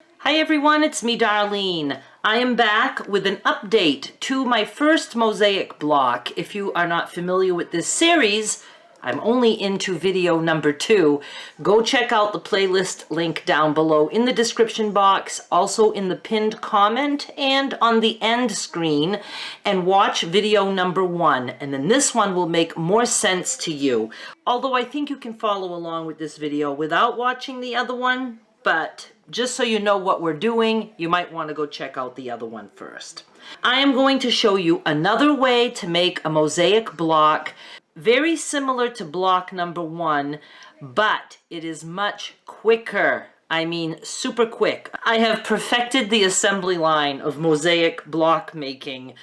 Hi everyone, it's me Darlene. I am back with an update to my first mosaic block. If you are not familiar with this series, I'm only into video number 2. Go check out the playlist link down below in the description box, also in the pinned comment and on the end screen, and watch video number 1. And then this one will make more sense to you. Although I think you can follow along with this video without watching the other one, but just so you know what we're doing, you might want to go check out the other one first. I am going to show you another way to make a mosaic block, very similar to block number 1, but it is much quicker. I mean, super quick. I have perfected the assembly line of mosaic block making.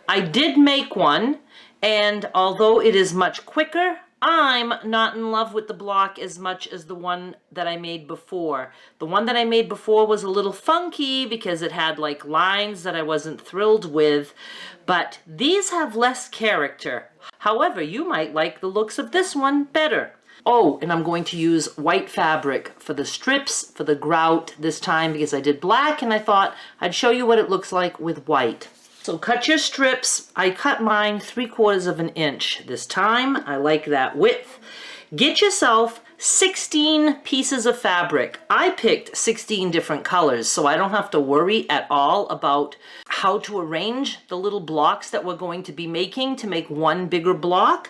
I did make one, and although it is much quicker, I'm not in love with the block as much as the one that I made before. The one that I made before was a little funky because it had like lines that I wasn't thrilled with, but these have less character. However, you might like the looks of this one better. Oh, and I'm going to use white fabric for the strips, for the grout this time because I did black and I thought I'd show you what it looks like with white. So cut your strips. I cut mine 3/4 of an inch this time. I like that width. Get yourself 16 pieces of fabric. I picked 16 different colors, so I don't have to worry at all about how to arrange the little blocks that we're going to be making to make one bigger block.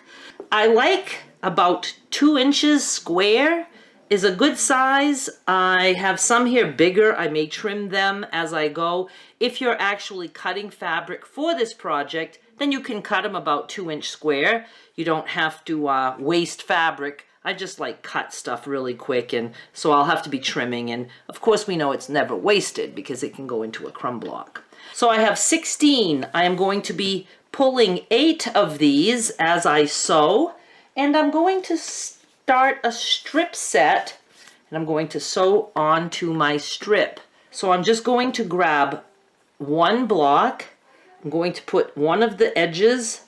I like about 2 inches square is a good size. I have some here bigger. I may trim them as I go. If you're actually cutting fabric for this project, then you can cut them about 2-inch square. You don't have to waste fabric. I just like cut stuff really quick, and so I'll have to be trimming. And of course we know it's never wasted because it can go into a crumb block. So I have 16. I am going to be pulling 8 of these as I sew, and I'm going to start a strip set, and I'm going to sew onto my strip. So I'm just going to grab one block. I'm going to put one of the edges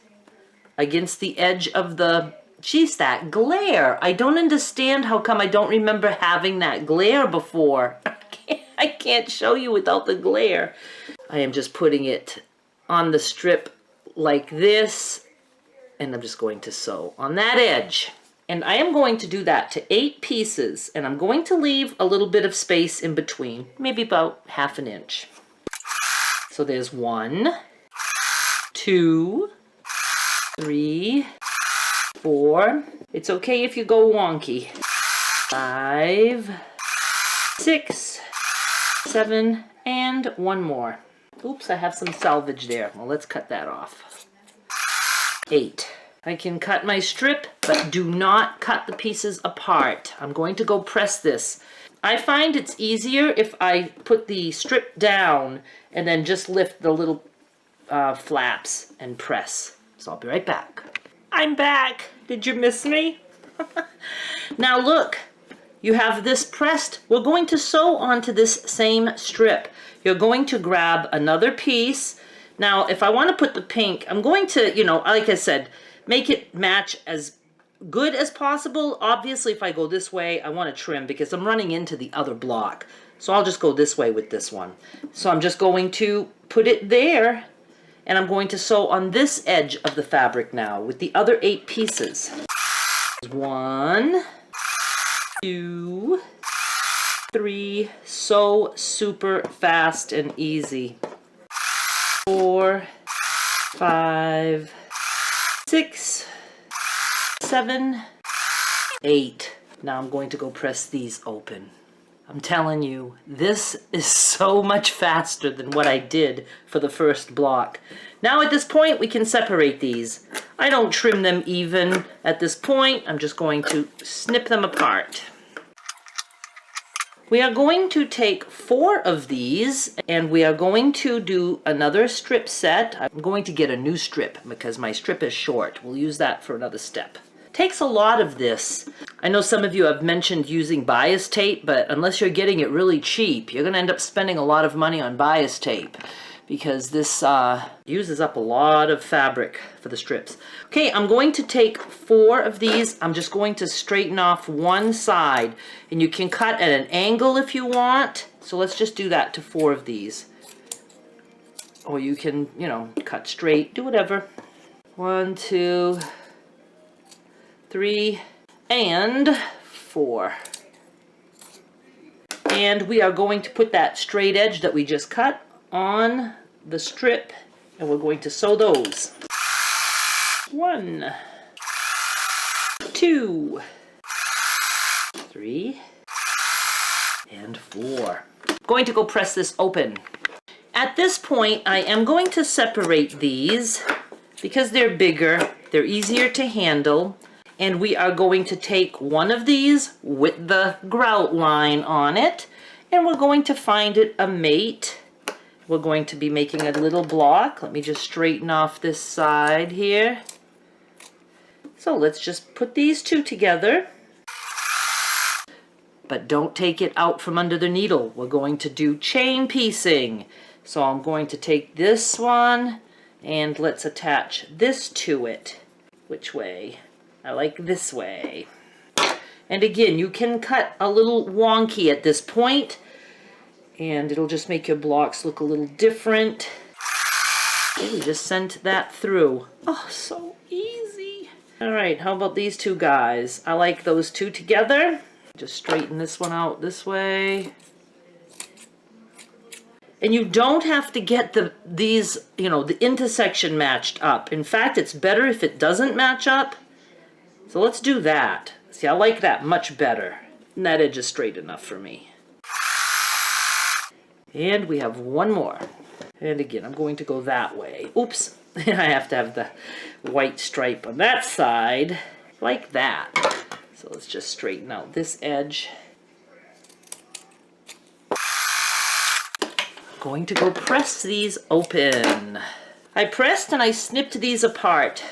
against the edge of the, geez, that glare. I don't understand how come I don't remember having that glare before. I can't show you without the glare. I am just putting it on the strip like this, and I'm just going to sew on that edge. And I am going to do that to 8 pieces, and I'm going to leave a little bit of space in between, maybe about 1/2 inch. So there's 1, 2, 3, 4. It's okay if you go wonky. 5, 6, 7, and 1 more. Oops, I have some salvage there. Well, let's cut that off. 8. I can cut my strip, but do not cut the pieces apart. I'm going to go press this. I find it's easier if I put the strip down and then just lift the little flaps and press. So I'll be right back. I'm back. Did you miss me? Now look, you have this pressed. We're going to sew onto this same strip. You're going to grab another piece. Now, if I want to put the pink, I'm going to, you know, like I said, make it match as good as possible. Obviously, if I go this way, I want to trim because I'm running into the other block. So I'll just go this way with this one. So I'm just going to put it there, and I'm going to sew on this edge of the fabric now with the other 8 pieces. 1, 2, 3, so super fast and easy. 4, 5, 6, 7, 8. Now I'm going to go press these open. I'm telling you, this is so much faster than what I did for the first block. Now at this point, we can separate these. I don't trim them even at this point. I'm just going to snip them apart. We are going to take 4 of these, and we are going to do another strip set. I'm going to get a new strip because my strip is short. We'll use that for another step. Takes a lot of this. I know some of you have mentioned using bias tape, but unless you're getting it really cheap, you're going to end up spending a lot of money on bias tape because this uses up a lot of fabric for the strips. Okay, I'm going to take 4 of these. I'm just going to straighten off one side, and you can cut at an angle if you want. So let's just do that to 4 of these. Or you can, you know, cut straight, do whatever. 1, 2, 3, and 4. And we are going to put that straight edge that we just cut on the strip, and we're going to sew those. 1, 2, 3, and 4. I'm going to go press this open. At this point, I am going to separate these because they're bigger, they're easier to handle, and we are going to take one of these with the grout line on it, and we're going to find it a mate. We're going to be making a little block. Let me just straighten off this side here. So let's just put these 2 together. But don't take it out from under the needle. We're going to do chain piecing. So I'm going to take this one and let's attach this to it. Which way? I like this way. And again, you can cut a little wonky at this point, and it'll just make your blocks look a little different. Okay, we just sent that through. Oh, so easy. All right, how about these 2 guys? I like those 2 together. Just straighten this one out this way. And you don't have to get these, you know, the intersection matched up. In fact, it's better if it doesn't match up. So let's do that. See, I like that much better. And that edge is straight enough for me. And we have one more. And again, I'm going to go that way. Oops, I have to have the white stripe on that side, like that. So let's just straighten out this edge. Going to go press these open. I pressed and I snipped these apart.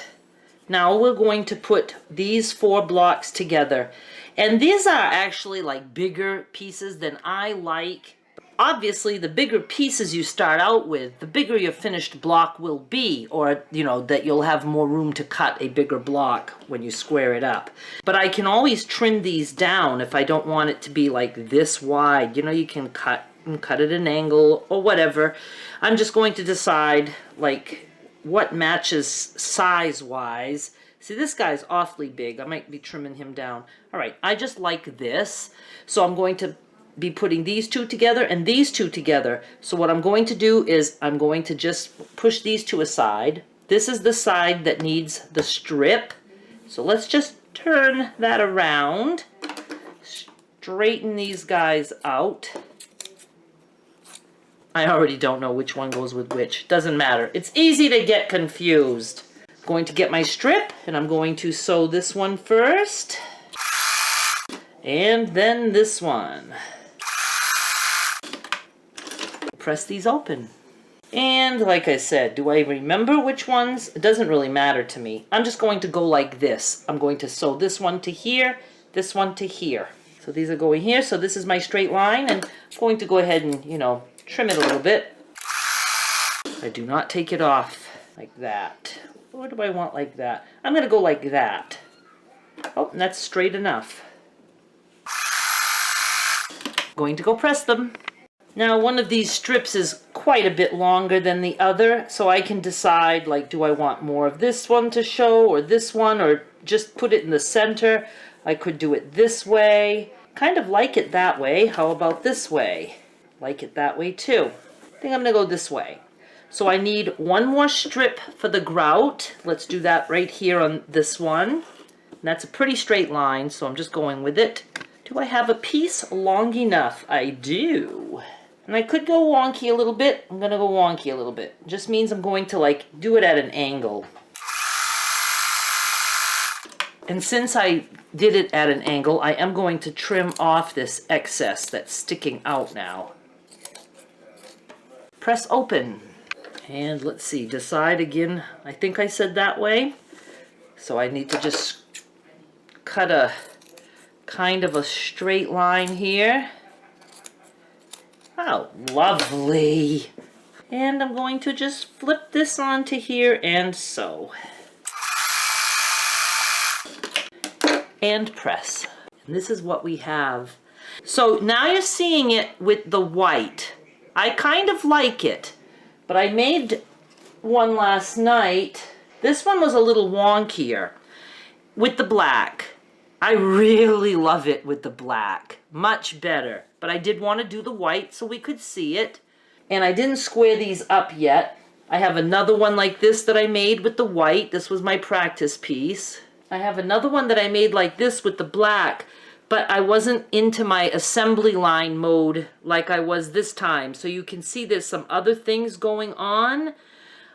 Now we're going to put these 4 blocks together. And these are actually like bigger pieces than I like. Obviously, the bigger pieces you start out with, the bigger your finished block will be, or, you know, that you'll have more room to cut a bigger block when you square it up. But I can always trim these down if I don't want it to be like this wide. You know, you can cut at an angle or whatever. I'm just going to decide, like, what matches size-wise. See, this guy's awfully big. I might be trimming him down. All right, I just like this. So I'm going to be putting these 2 together and these 2 together. So what I'm going to do is I'm going to just push these 2 aside. This is the side that needs the strip. So let's just turn that around. Straighten these guys out. I already don't know which one goes with which. Doesn't matter. It's easy to get confused. I'm going to get my strip and I'm going to sew this one first. And then this one. Press these open. And like I said, do I remember which ones? It doesn't really matter to me. I'm just going to go like this. I'm going to sew this one to here, this one to here. So these are going here. So this is my straight line, and I'm going to go ahead and, you know, trim it a little bit. I do not take it off like that. What do I want like that? I'm going to go like that. Oh, and that's straight enough. Going to go press them. Now, one of these strips is quite a bit longer than the other, so I can decide, like, do I want more of this one to show, or this one, or just put it in the center. I could do it this way. Kind of like it that way. How about this way? Like it that way, too. I think I'm going to go this way. So I need one more strip for the grout. Let's do that right here on this one. And that's a pretty straight line, so I'm just going with it. Do I have a piece long enough? I do. And I could go wonky a little bit. I'm going to go wonky a little bit. It just means I'm going to, like, do it at an angle. And since I did it at an angle, I am going to trim off this excess that's sticking out now. Press open. And let's see, decide again. I think I said that way. So I need to just cut a kind of a straight line here. Oh, lovely. And I'm going to just flip this onto here and sew. And press. And this is what we have. So now you're seeing it with the white. I kind of like it, but I made one last night. This one was a little wonkier with the black. I really love it with the black, much better. But I did want to do the white so we could see it. And I didn't square these up yet. I have another one like this that I made with the white. This was my practice piece. I have another one that I made like this with the black, but I wasn't into my assembly line mode like I was this time. So you can see there's some other things going on.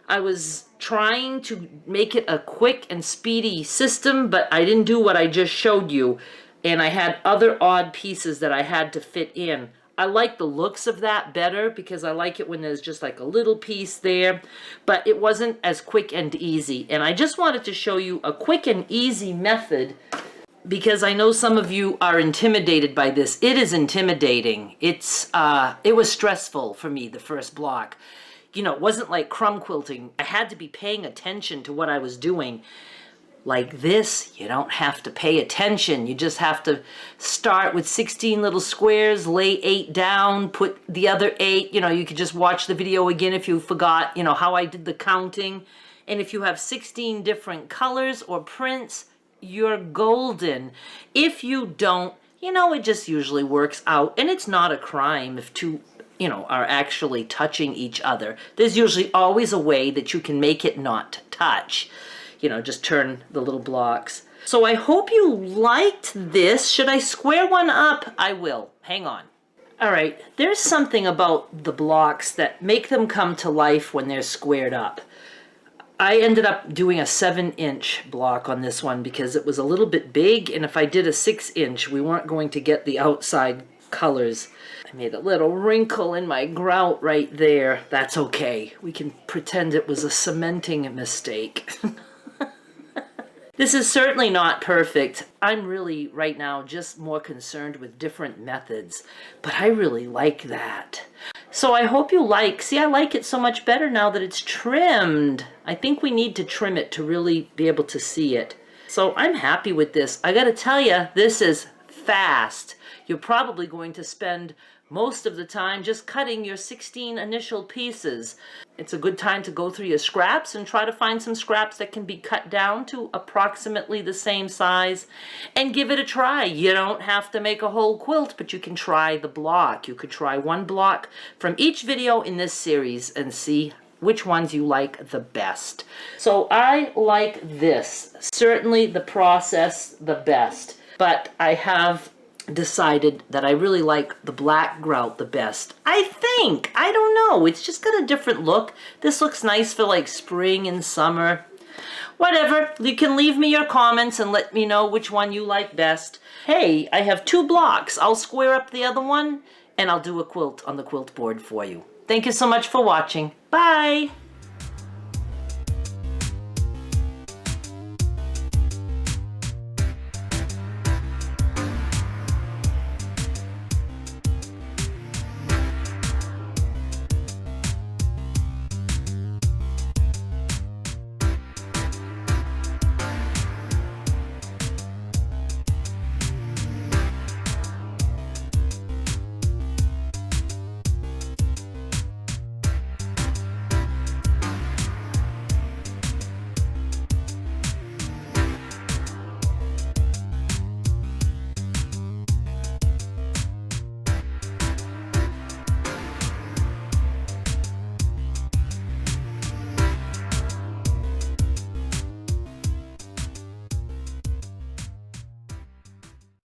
I was trying to make it a quick and speedy system, but I didn't do what I just showed you. And I had other odd pieces that I had to fit in. I like the looks of that better because I like it when there's just like a little piece there, but it wasn't as quick and easy. And I just wanted to show you a quick and easy method because I know some of you are intimidated by this. It is intimidating. It was stressful for me, the first block. You know, it wasn't like crumb quilting. I had to be paying attention to what I was doing. Like this, you don't have to pay attention. You just have to start with 16 little squares, lay 8 down, put the other 8. You know, you could just watch the video again if you forgot, you know, how I did the counting. And if you have 16 different colors or prints, you're golden. If you don't, you know, it just usually works out. And it's not a crime if two, you know, are actually touching each other. There's usually always a way that you can make it not touch. You know, just turn the little blocks. So I hope you liked this. Should I square one up? I will. Hang on. All right, there's something about the blocks that make them come to life when they're squared up. I ended up doing a 7-inch block on this one because it was a little bit big, and if I did a 6-inch, we weren't going to get the outside colors. I made a little wrinkle in my grout right there. That's okay. We can pretend it was a cementing mistake. This is certainly not perfect. I'm really, right now, just more concerned with different methods. But I really like that. So I hope you like. See, I like it so much better now that it's trimmed. I think we need to trim it to really be able to see it. So I'm happy with this. I gotta tell you, this is fast. You're probably going to spend most of the time just cutting your 16 initial pieces. It's a good time to go through your scraps and try to find some scraps that can be cut down to approximately the same size and give it a try. You don't have to make a whole quilt, but you can try the block. You could try one block from each video in this series and see which ones you like the best. So I like this. Certainly the process the best, but I have decided that I really like the black grout the best. I think. I don't know. It's just got a different look. This looks nice for like spring and summer. Whatever. You can leave me your comments and let me know which one you like best. Hey, I have 2 blocks. I'll square up the other one and I'll do a quilt on the quilt board for you. Thank you so much for watching. Bye.